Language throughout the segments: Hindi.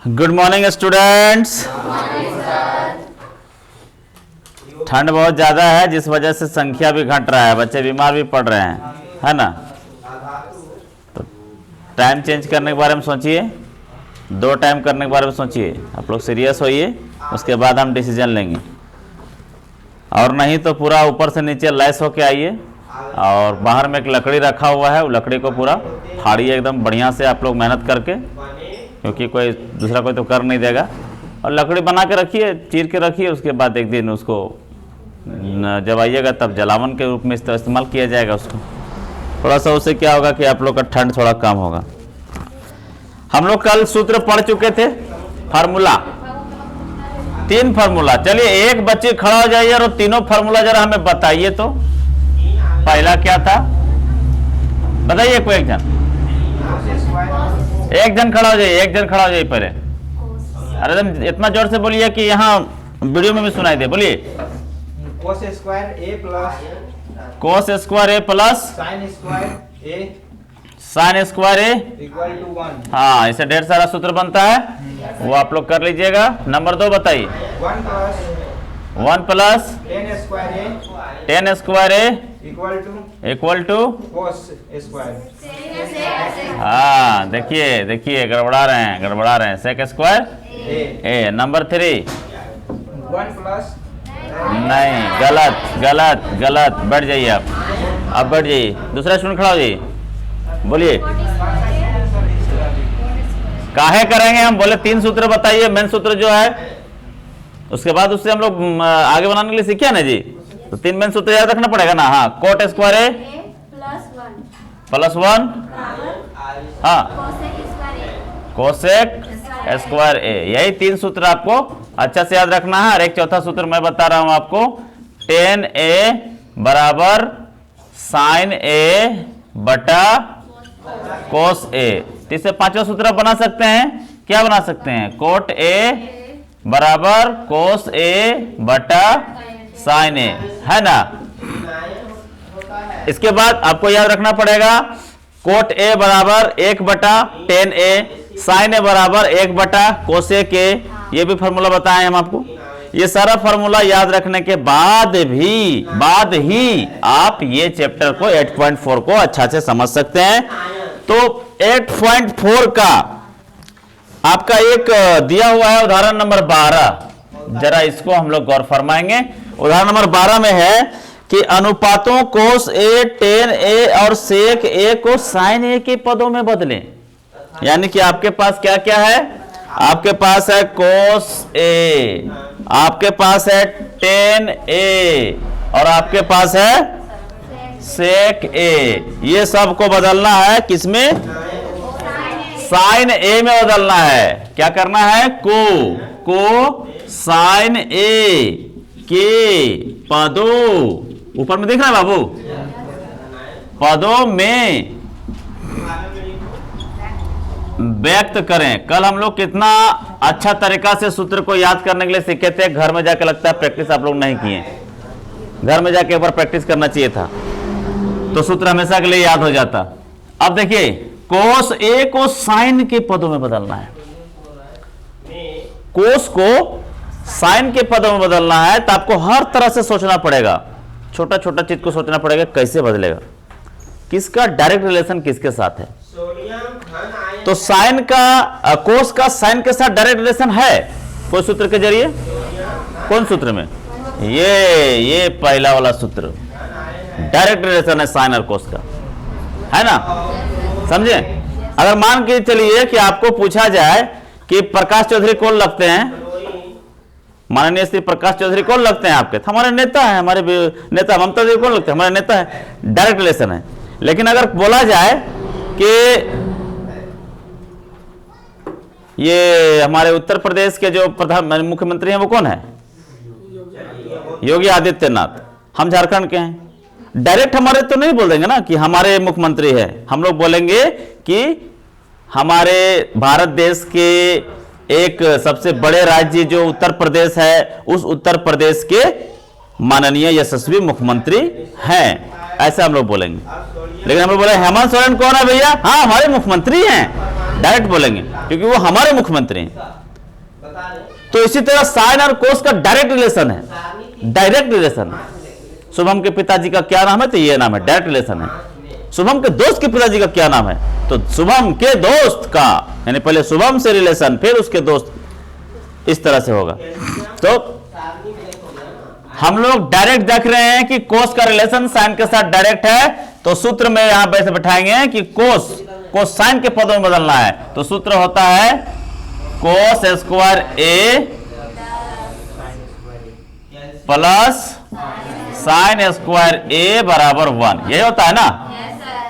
Good morning students. ठंड बहुत ज़्यादा है जिस वजह से संख्या भी घट रहा है, बच्चे बीमार भी पड़ रहे हैं, है ना। तो टाइम चेंज करने के बारे में सोचिए, 2 टाइम करने के बारे में सोचिए। आप लोग सीरियस होइए, उसके बाद हम डिसीजन लेंगे। और नहीं तो पूरा ऊपर से नीचे लैस होके आइए। और बाहर में एक लकड़ी रखा हुआ है, वो लकड़ी को पूरा फाड़िए एकदम बढ़िया से आप लोग मेहनत करके, क्योंकि कोई दूसरा कोई तो कर नहीं देगा। और लकड़ी बना के रखिए, चीर के रखिए। उसके बाद एक दिन उसको जब आइएगा तब जलावन के रूप में इस्तेमाल किया जाएगा उसको। थोड़ा सा उससे क्या होगा कि आप लोग का ठंड थोड़ा कम होगा। हम लोग कल सूत्र पढ़ चुके थे, फार्मूला, 3 फार्मूला। चलिए एक बच्चे खड़ा हो जाइए और तीनों फार्मूला जरा हमें बताइए। तो पहला क्या था बताइए, कोई एक जन खड़ा हो जाइए, एक जन खड़ा हो जाइए पहले। अरे इतना जोर से बोलिए कि यहाँ वीडियो में भी सुनाई दे। बोलिए cos square A plus sine square A equal to 1। हाँ, इसे ढेर सारा सूत्र बनता है, वो आप लोग कर लीजिएगा। नंबर 2 बताइए। 1 plus 10 square A equal to cos square. हाँ, देखिए गड़बड़ा रहे हैं। Sec square A. Number 3 1 plus नहीं, गलत। बैठ जाइए आप, अब बैठ जाइए। दूसरा स्टूडेंट खड़ा हो जाइए, बोलिए काहे करेंगे हम। बोले 3 सूत्र बताइए, मेन सूत्र जो है, उसके बाद उससे हम लोग आगे बनाने के लिए सीखे ना जी। तो 3 मेन सूत्र याद रखना पड़ेगा ना। हाँ, कोट स्क्वायर ए प्लस 1 हाँ कोसेक स्क्वायर ए। यही 3 सूत्र आपको अच्छा से याद रखना है। और एक चौथा सूत्र मैं बता रहा हूं आपको, tan a बराबर साइन ए बटा कोस ए। इससे 5वां सूत्र आप बना सकते हैं। क्या बना सकते हैं? कोट ए बराबर कोस ए बटा साइन ए, है ना। इसके बाद आपको याद रखना पड़ेगा, कोट ए बराबर 1 बटा tan a, साइन ए बराबर 1 बटा कोसेक ए। ये भी फार्मूला बताए हम आपको। ये सारा फार्मूला याद रखने के बाद ही आप ये चैप्टर को 8.4 को अच्छा से समझ सकते हैं। तो 8.4 का आपका एक दिया हुआ है उदाहरण नंबर 12। जरा इसको हम लोग गौर फरमाएंगे। उदाहरण नंबर 12 में है कि अनुपातों कोस ए, टेन ए और सेक ए को साइन ए के पदों में बदलें। यानी कि आपके पास क्या क्या है? आपके पास है कोस ए, आपके पास है टेन ए और आपके पास है सेक ए। ये सब को बदलना है किसमें? साइन ए में बदलना है। क्या करना है? को साइन ए के पदों, ऊपर में देख रहा है बाबू, पदों में व्यक्त करें। कल हम लोग कितना अच्छा तरीका से सूत्र को याद करने के लिए सीखे थे। घर में जाके लगता है प्रैक्टिस आप लोग नहीं किए। घर में जाके एक बार प्रैक्टिस करना चाहिए था, तो सूत्र हमेशा के लिए याद हो जाता। अब देखिए, कोस ए को साइन के पदों में बदलना है। कोस को साइन के पदों में बदलना है, तो आपको हर तरह से सोचना पड़ेगा। छोटा छोटा चीज को सोचना पड़ेगा, कैसे बदलेगा, किसका डायरेक्ट रिलेशन किसके साथ है। तो साइन का कोस का साइन के साथ डायरेक्ट रिलेशन है कोई सूत्र के जरिए। कौन सूत्र में? ये पहला वाला सूत्र, डायरेक्ट रिलेशन है साइन और कोस का, है ना। समझे? अगर मान के चलिए कि आपको पूछा जाए कि प्रकाश चौधरी कौन लगते हैं, माननीय श्री प्रकाश चौधरी कौन लगते हैं आपके? हमारे नेता है, हमारे नेता ममता देवी कौन लगते हैं? हमारे नेता है। डायरेक्ट रिलेशन है। लेकिन अगर बोला जाए कि ये हमारे उत्तर प्रदेश के जो प्रधान मुख्यमंत्री हैं वो कौन है? योगी आदित्यनाथ। हम झारखंड के हैं, डायरेक्ट हमारे तो नहीं बोल देंगे ना कि हमारे मुख्यमंत्री है। हम लोग बोलेंगे कि हमारे भारत देश के एक सबसे बड़े राज्य जो उत्तर प्रदेश है, उस उत्तर प्रदेश के माननीय यशस्वी मुख्यमंत्री हैं, ऐसा हम लोग बोलेंगे। लेकिन हम लोग बोले हेमंत सोरेन कौन है भैया? हाँ, हमारे मुख्यमंत्री हैं। डायरेक्ट बोलेंगे क्योंकि वो हमारे मुख्यमंत्री हैं। तो इसी तरह साइन और कोस का डायरेक्ट रिलेशन है, डायरेक्ट रिलेशन है। शुभम के पिताजी का क्या नाम है, तो ये नाम है, डायरेक्ट रिलेशन है। शुभम के दोस्त के पिताजी का क्या नाम है, तो शुभम के दोस्त का, यानी पहले शुभम से रिलेशन फिर उसके दोस्त, इस तरह से होगा। तो हम लोग डायरेक्ट देख रहे हैं कि कोस का रिलेशन साइन के साथ डायरेक्ट है, तो सूत्र में यहां वैसे बैठाएंगे कि कोस को साइन के पदों में बदलना है, तो सूत्र होता है cos square A plus sine square ए बराबर 1, यही होता है ना।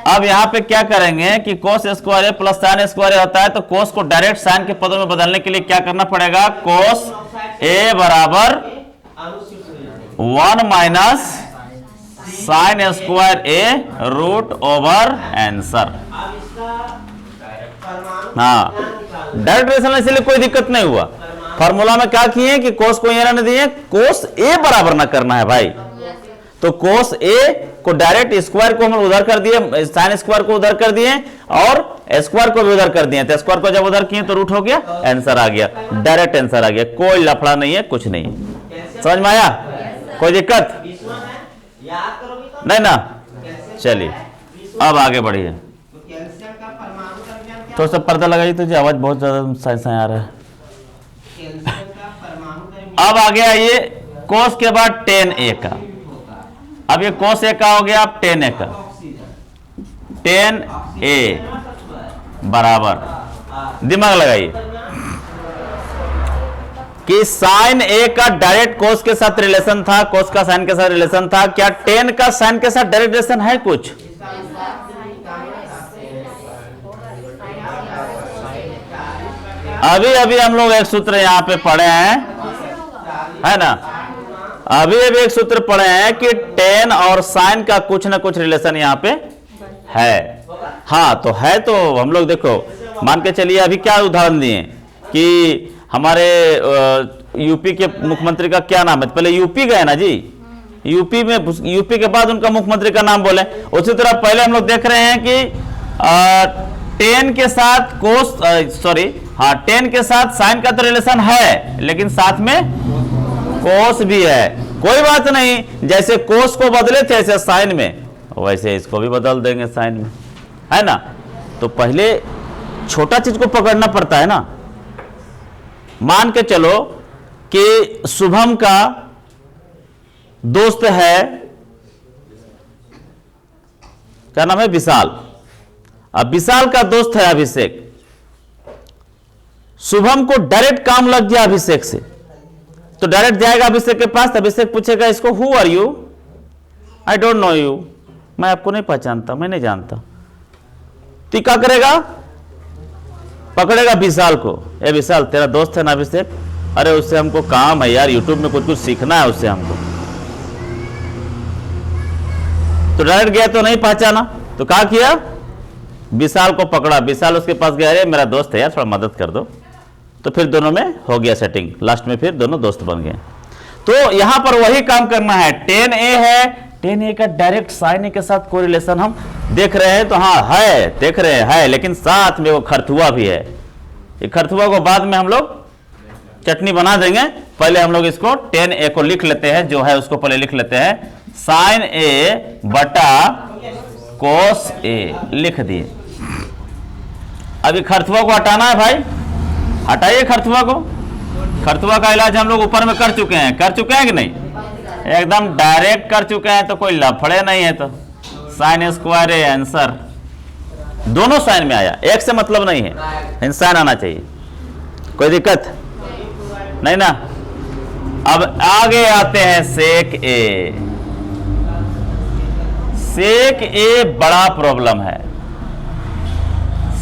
अब यहां पे क्या करेंगे कि cos square A plus sine square ए होता है, तो कोस को डायरेक्ट साइन के पदों में बदलने के लिए क्या करना पड़ेगा, कोस ए बराबर 1 माइनस साइन स्क्वायर ए रूट ओवर आंसर। हाँ, डायरेक्ट रिलेशन इसलिए कोई दिक्कत नहीं हुआ। फॉर्मूला में क्या किए कि कोस को ये रहने दिए, कोस ए बराबर ना करना है भाई, तो कोस ए को डायरेक्ट स्क्वायर को हम उधर कर दिए, साइन स्क्वायर को उधर कर दिए और स्क्वायर को भी उधर कर दिए, तो स्क्वायर को जब उधर किए तो रूट हो गया, आंसर आ गया, डायरेक्ट आंसर आ गया, कोई लफड़ा नहीं है, कुछ नहीं है। समझ में आया, कोई दिक्कत नहीं ना। चलिए अब आगे बढ़िए, तो सब पर्दा लगाइए, तो आवाज बहुत ज्यादा साइंस आ रहा है। अब आगे आइए कोस के बाद tan a का। अब ये कोस a का हो गया, अब tan a का, tan a बराबर, दिमाग लगाइए कि साइन a का डायरेक्ट कोस के साथ रिलेशन था, कोस का साइन के साथ रिलेशन था, क्या tan का साइन के साथ डायरेक्ट रिलेशन है कुछ? अभी अभी हम लोग एक सूत्र यहां पे पढ़े हैं, है ना, अभी अभी एक सूत्र पढ़े हैं कि tan और साइन का कुछ ना कुछ रिलेशन यहां पे है। हाँ, तो है, तो हम लोग देखो मान के चलिए, अभी क्या उदाहरण दिए कि हमारे यूपी के मुख्यमंत्री का क्या नाम है, पहले यूपी गए ना जी, यूपी में, यूपी के बाद उनका मुख्यमंत्री का नाम बोले। उसी तरह पहले हम लोग देख रहे हैं कि tan के साथ कोस, सॉरी, हाँ, tan के साथ साइन का तो रिलेशन है, लेकिन साथ में कोस भी है। कोई बात नहीं, जैसे कोस को बदले थे ऐसे साइन में, वैसे इसको भी बदल देंगे साइन में, है ना। तो पहले छोटा चीज को पकड़ना पड़ता है ना। मान के चलो कि शुभम का दोस्त है, क्या नाम है, विशाल। अब विशाल का दोस्त है अभिषेक। शुभम को डायरेक्ट काम लग गया अभिषेक से, तो डायरेक्ट जाएगा अभिषेक के पास, अभिषेक पूछेगा इसको, who are you, I don't know you, मैं आपको नहीं पहचानता, मैं नहीं जानता। तो क्या करेगा, पकड़ेगा विशाल को, ए विशाल तेरा दोस्त है ना अभिषेक, अरे उससे हमको काम है यार, यूट्यूब में कुछ कुछ सीखना है उससे हमको। तो डायरेक्ट गया तो नहीं पहचाना, तो क्या किया, विशाल को पकड़ा, विशाल उसके पास गया, अरे मेरा दोस्त है यार, थोड़ा मदद कर दो। तो फिर दोनों में हो गया सेटिंग, लास्ट में फिर दोनों दोस्त बन गए। तो यहां पर वही काम करना है, tan a है, tan a का डायरेक्ट साइन a के साथ कोई रिलेशन हम देख रहे हैं, तो हाँ है, देख रहे हैं है, लेकिन साथ में वो खरथुआ भी है। ये खरथुआ को बाद में हम लोग चटनी बना देंगे, पहले हम लोग इसको tan a को लिख लेते हैं, जो है उसको पहले लिख लेते हैं, साइन a बटा कोस a लिख दिए। अभी खरथुआ को हटाना है भाई, हटाइए खरथुआ को। खरथुआ का इलाज हम लोग ऊपर में कर चुके हैं कि नहीं, एकदम डायरेक्ट कर चुके हैं, तो कोई लफड़े नहीं है। तो साइन स्क्वायर ए आंसर, दोनों साइन में आया, एक से मतलब नहीं है, लेकिन साइन आना चाहिए, कोई दिक्कत नहीं ना। अब आगे आते हैं सेक ए। सेक ए बड़ा प्रॉब्लम है।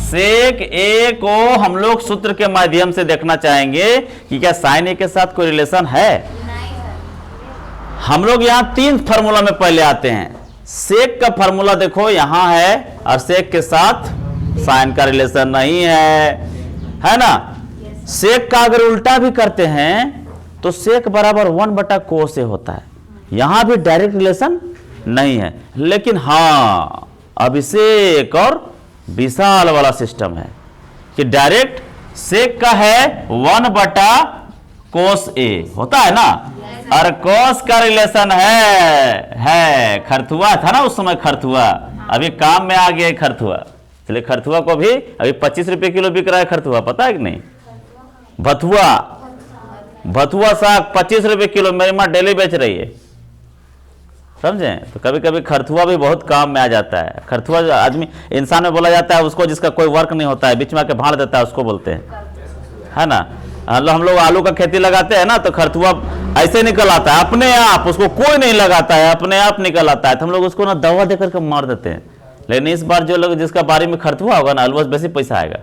सेक ए को हम लोग सूत्र के माध्यम से देखना चाहेंगे कि क्या साइन ए के साथ कोई रिलेशन है। हम लोग यहां 3 फार्मूला में पहले आते हैं। सेक का फार्मूला देखो यहां है, और सेक के साथ साइन का रिलेशन नहीं है ना। सेक का अगर उल्टा भी करते हैं तो सेक बराबर 1 कोस ए होता है, यहां भी डायरेक्ट रिलेशन नहीं है, लेकिन हाँ अभिषेक और विशाल वाला सिस्टम है। कि डायरेक्ट सेक का है 1 बटा कोस ए, होता है ना। और कोस का रिलेशन है खरथुआ था ना उस समय, खरथुआ अभी काम में आ गया खरथुआ। चलिए खरथुआ को भी अभी 25 रुपए किलो बिक रहा है खरथुआ, पता है कि नहीं। भथुआ साग 25 रुपए किलो मेरी माँ डेली बेच रही है, समझे। तो कभी कभी खरथुआ भी बहुत काम में आ जाता है। खरथुआ जो आदमी इंसान में बोला जाता है उसको जिसका कोई वर्क नहीं होता है, बीच में आके भाड़ देता है, उसको बोलते हैं, है ना। हम लोग आलू का खेती लगाते हैं ना, तो खरथुआ ऐसे निकल आता है अपने आप, उसको कोई नहीं लगाता है, अपने आप निकल आता है। तो हम लोग उसको ना दवा देकर के मार देते हैं। लेकिन इस बार जो लोग जिसका बारी में खरथुआ होगा ना, अलुआ से बेसी पैसा आएगा।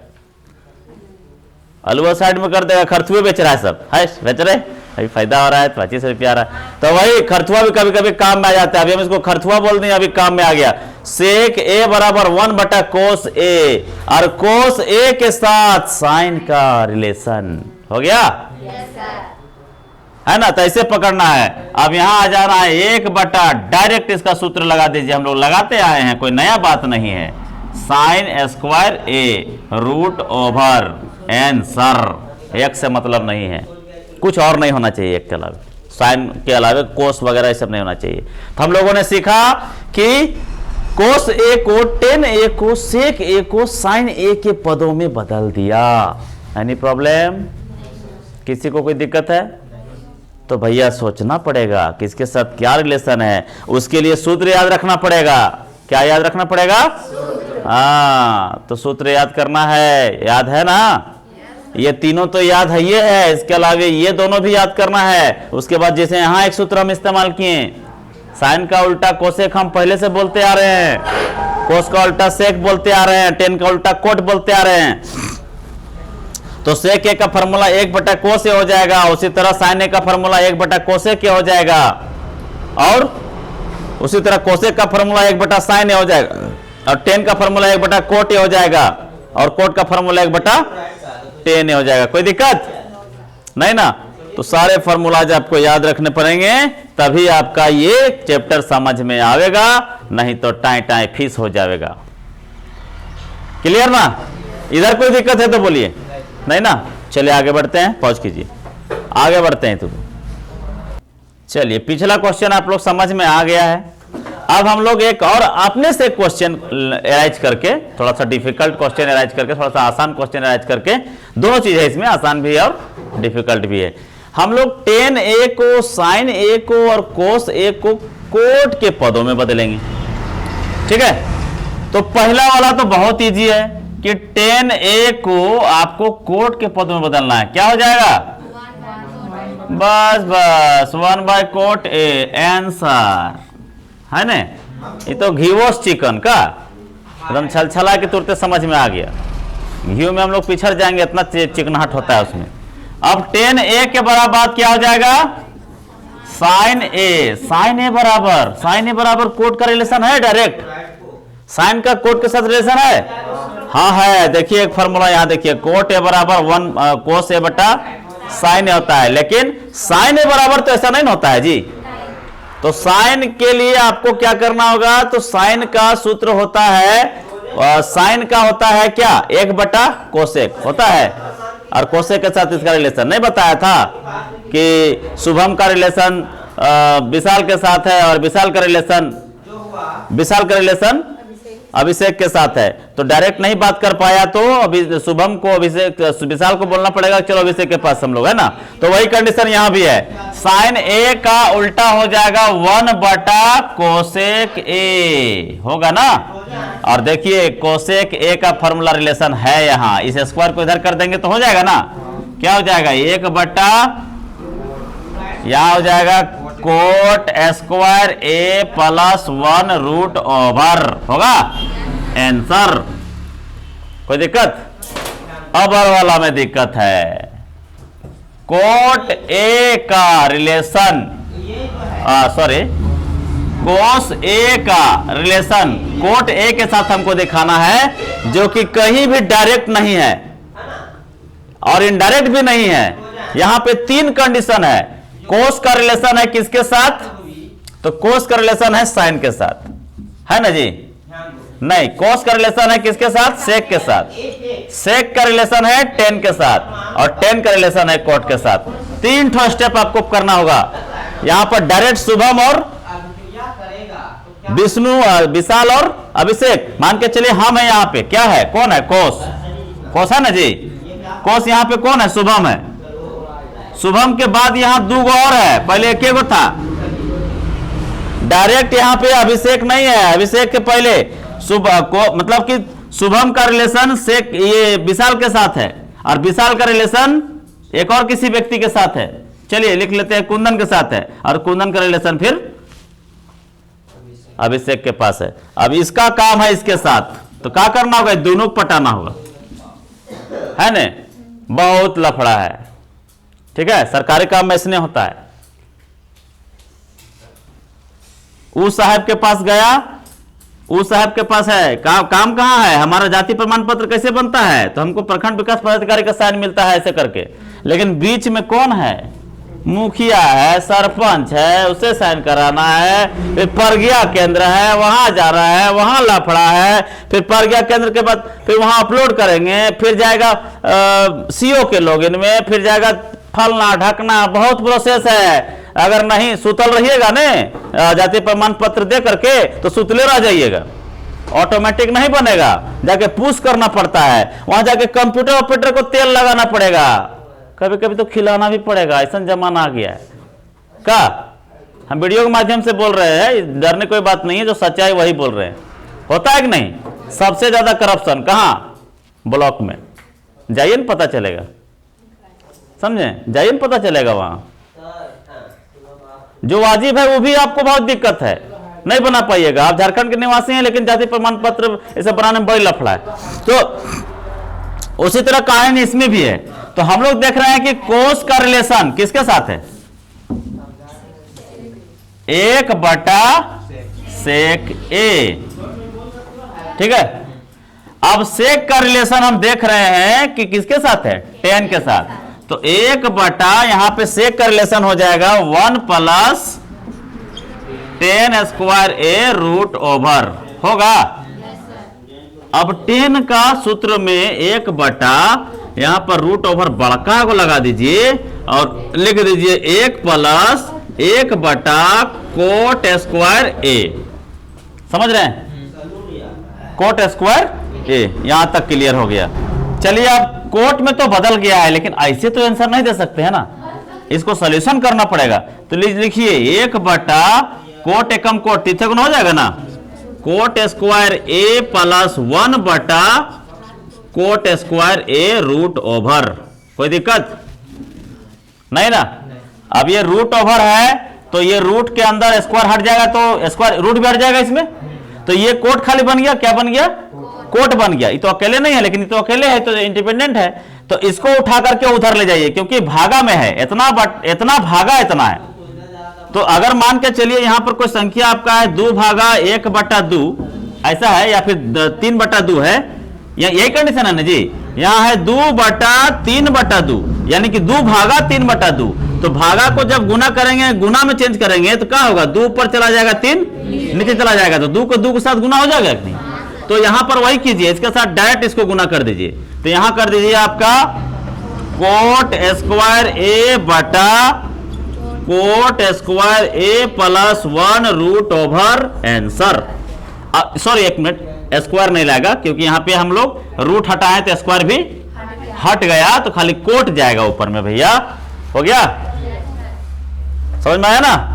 अलुआ साइड में कर देगा, खरथुए बेच रहा है, सब है बेच रहे, अभी फायदा हो रहा है, 25 रुपया आ रहा है। तो वही खरथुआ भी कभी कभी काम में आ जाता है। अभी हम इसको खरथुआ बोल दें, अभी काम में आ गया। सेक ए बराबर 1 बटा कोस ए, और कोस ए के साथ साइन का रिलेशन हो गया, है ना। तो ऐसे पकड़ना है। अब यहां आ जाना है 1 बटा, डायरेक्ट इसका सूत्र लगा दीजिए, हम लोग लगाते आए हैं, कोई नया बात नहीं है। साइन स्क्वायर ए रूट ओवर एन सर, एक से मतलब नहीं है, कुछ और नहीं होना चाहिए एक के अलावा, साइन के अलावा कोस वगैरह ये सब नहीं होना चाहिए। तो हम लोगों ने सीखा कि कोस ए को, टेन ए को, सेक ए को साइन ए के पदों में बदल दिया। एनी प्रॉब्लम, किसी को कोई दिक्कत है तो भैया सोचना पड़ेगा कि इसके साथ क्या रिलेशन है, उसके लिए सूत्र याद रखना पड़ेगा। क्या याद रखना पड़ेगा? हाँ, तो सूत्र याद करना है, याद है ना। ये तीनों तो याद है, ये है, इसके अलावा ये दोनों भी याद करना है। उसके बाद जैसे यहां एक सूत्र हम इस्तेमाल किए, साइन का उल्टा कोसेक हम पहले से बोलते आ रहे हैं, कोस का उल्टा सेक बोलते आ रहे हैं, टेन का उल्टा कोट बोलते आ रहे हैं। तो सेक ए का फॉर्मूला 1 बटा कोस ए हो जाएगा, उसी तरह साइन ए का फॉर्मूला 1 बटा कोसेक ए हो जाएगा, और उसी तरह कोसेक का फॉर्मूला 1 बटा साइन ए हो जाएगा, और टेन का फॉर्मूला 1 बटा कोट ए हो जाएगा, और कोट का फॉर्मूला 1 बटा टेन ए हो जाएगा। कोई दिक्कत नहीं ना। तो सारे फॉर्मूलाज आपको याद रखने पड़ेंगे, तभी आपका ये चैप्टर समझ में आवेगा, नहीं तो टाई टाई फीस हो जाएगा। क्लियर ना? इधर कोई दिक्कत है तो बोलिए, नहीं ना। चलिए आगे बढ़ते हैं, पॉज कीजिए, आगे बढ़ते हैं। तो चलिए पिछला क्वेश्चन आप लोग समझ में आ गया है। अब हम लोग एक और अपने से क्वेश्चन अरेंज करके, थोड़ा सा डिफिकल्ट क्वेश्चन अरेंज करके, थोड़ा सा आसान क्वेश्चन अरेंज करके, दोनों चीज है इसमें, आसान भी है और डिफिकल्ट भी है। हम लोग टेन ए को, साइन ए को और कोस ए को कोट के पदों में बदलेंगे, ठीक है। तो पहला वाला तो बहुत इजी है कि टेन ए को आपको कोट के पदों में बदलना है। क्या हो जाएगा? बस 1 बाय कोट ए, आंसर है ना। ये तो घीवोस चिकन का एकदम छलछला के तुरंत समझ में आ गया। घी में हम लोग पिछड़ जाएंगे, इतना चिकनाहट होता है उसमें। अब टेन ए के बराबर क्या हो जाएगा? साइन ए, साइन ए बराबर कोट का रिलेशन है, डायरेक्ट साइन का कोट के साथ रिलेशन है। हाँ है, देखिए एक फॉर्मूला यहाँ देखिए, कोट ए बराबर 1 कोस ए बटा साइन ए होता है, लेकिन साइन ए बराबर तो ऐसा नहीं होता है जी। तो साइन के लिए आपको क्या करना होगा? तो साइन का सूत्र होता है, साइन का होता है क्या? 1 बटा कोसेक होता है, और कोसेक के साथ इसका रिलेशन नहीं बताया था कि शुभम का रिलेशन विशाल के साथ है, और विशाल का रिलेशन अभिषेक के साथ है। तो डायरेक्ट नहीं बात कर पाया, तो अभी शुभम को अभिषेक, विशाल को बोलना पड़ेगा चलो अभिषेक के पास हम लोग, है ना। तो वही कंडीशन यहां भी है, साइन ए का उल्टा हो जाएगा 1 बटा कोसेक ए, होगा ना। और देखिए कोसेक ए का फॉर्मूला रिलेशन है यहां, इस स्क्वायर को इधर कर देंगे तो हो जाएगा ना। क्या हो जाएगा? 1 बटा, यहां हो जाएगा coat square A plus 1 root over, होगा आंसर। कोई दिक्कत? अब वाला में दिक्कत है, कोट ए का रिलेशन, सॉरी कोस ए का रिलेशन कोट ए के साथ हमको दिखाना है, जो कि कहीं भी डायरेक्ट नहीं है और इनडायरेक्ट भी नहीं है। यहां पे 3 कंडीशन है। कोस का रिलेशन है किसके साथ? तो कोस का रिलेशन है साइन के साथ, है ना जी। नहीं, कोस का रिलेशन है किसके साथ? सेक के साथ। सेक का रिलेशन है टेन के साथ और टेन का रिलेशन है कोट के साथ। 3 ठो स्टेप आपको करना होगा यहां पर। डायरेक्ट शुभम और विष्णु, विशाल और अभिषेक मान के चलिए हम है यहाँ पे। क्या है? कौन है? कोस। कोस है ना जी। कोस यहाँ पे कौन है? शुभम है। शुभम के बाद यहाँ 2 और है, पहले एक गो था। डायरेक्ट यहाँ पे अभिषेक नहीं है, अभिषेक के पहले मतलब कि शुभम का रिलेशन शेख ये विशाल के साथ है और विशाल का रिलेशन एक और किसी व्यक्ति के साथ है। चलिए लिख लेते हैं, कुंदन के साथ है और कुंदन का रिलेशन फिर अभिषेक के पास है। अब इसका काम है इसके साथ, तो क्या करना होगा? दोनों को पटाना होगा, है ना? बहुत लफड़ा है, ठीक है। सरकारी काम में इसने होता है। उस साहब के पास गया, उस साहब के पास है काम कहाँ है? हमारा जाति प्रमाण पत्र कैसे बनता है? तो हमको प्रखंड विकास पदाधिकारी का साइन मिलता है ऐसे करके। लेकिन बीच में कौन है? मुखिया है, सरपंच है, उसे साइन कराना है। फिर प्रज्ञा केंद्र है, वहां जा रहा है, वहां लफड़ा है। फिर प्रज्ञा केंद्र के बाद फिर वहां अपलोड करेंगे, फिर जाएगा सीओ के लॉगिन में, फिर जाएगा फलना ढकना, बहुत प्रोसेस है। अगर नहीं सुतल रहिएगा ना जाति प्रमाण पत्र दे करके तो सुतले रह जाइएगा, ऑटोमेटिक नहीं बनेगा, जाके पुश करना पड़ता है। वहां जाके कंप्यूटर ऑपरेटर को तेल लगाना पड़ेगा, कभी कभी तो खिलाना भी पड़ेगा। ऐसा जमाना आ गया है क्या? हम वीडियो के माध्यम से बोल रहे हैं, डरने कोई बात नहीं है, जो सच्चाई वही बोल रहे हैं। होता है कि नहीं? सबसे ज्यादा करप्शन कहाँ? ब्लॉक में। जाइए ना पता चलेगा, समझे? जाइए ना पता चलेगा। वहां जो वाजिब है वो भी आपको बहुत दिक्कत है, नहीं बना पाइएगा। आप झारखंड के निवासी हैं लेकिन जाति प्रमाण पत्र इसे बनाने में बड़ी लफड़ा है। तो उसी तरह कहानी इसमें भी है। तो हम लोग देख रहे हैं कि कोस का रिलेशन किसके साथ है? 1/sec A, ठीक है। अब सेक का रिलेशन हम देख रहे हैं कि किसके साथ है? 10 के साथ। तो 1 यहां पे सेक का रिलेशन हो जाएगा 1 + 10 स्क्वायर A रूट ओवर होगा। अब 10 का सूत्र में 1/, यहां पर रूट ओवर बड़का को लगा दीजिए और लिख दीजिए 1 + 1/, कोट स्क्वायर A। समझ रहे हैं? Coat square A। यहां तक क्लियर हो गया। चलिए अब कोट में तो बदल गया है, लेकिन ऐसे तो आंसर नहीं दे सकते हैं ना, इसको सॉल्यूशन करना पड़ेगा। तो लिखिए 1/, कोट एकम कोट तीर्थ गुना हो जाएगा ना, cot square A + 1/, cot square A root over. कोई दिक्कत नहीं ना? अब ये रूट ओवर है तो ये रूट के अंदर स्क्वायर हट जाएगा तो स्क्वायर रूट भी हट जाएगा इसमें। तो ये कोट खाली बन गया, क्या बन गया? कोट बन गया। ये तो अकेले नहीं है, लेकिन ये तो अकेले है तो इंडिपेंडेंट है। तो इसको उठा करके उधर ले जाइए, क्योंकि भागा में है, इतना भागा इतना है। तो अगर मान के चलिए यहां पर कोई संख्या आपका है 2 भागा 1/2 ऐसा है, या फिर 3/2 है, यही कंडीशन है ना जी। यहाँ है 2/3/2, यानी कि 2 भागा 3/2। तो भागा को जब गुना करेंगे, गुना में चेंज करेंगे तो क्या होगा? 2 ऊपर चला जाएगा, 3 नीचे चला जाएगा, तो 2 को 2 के साथ गुना हो जाएगा कि नहीं? तो यहां पर वही कीजिए, इसके साथ डायरेक्ट इसको गुना कर दीजिए। तो यहां कर दीजिए आपका cot square A/, cot square A + 1 root over answer. Sorry एक मिनट, स्क्वायर नहीं लगेगा क्योंकि यहां पे हम लोग रूट हटाए तो स्क्वायर भी हट गया, तो खाली कोट जाएगा ऊपर में। भैया हो गया? समझ में आया ना?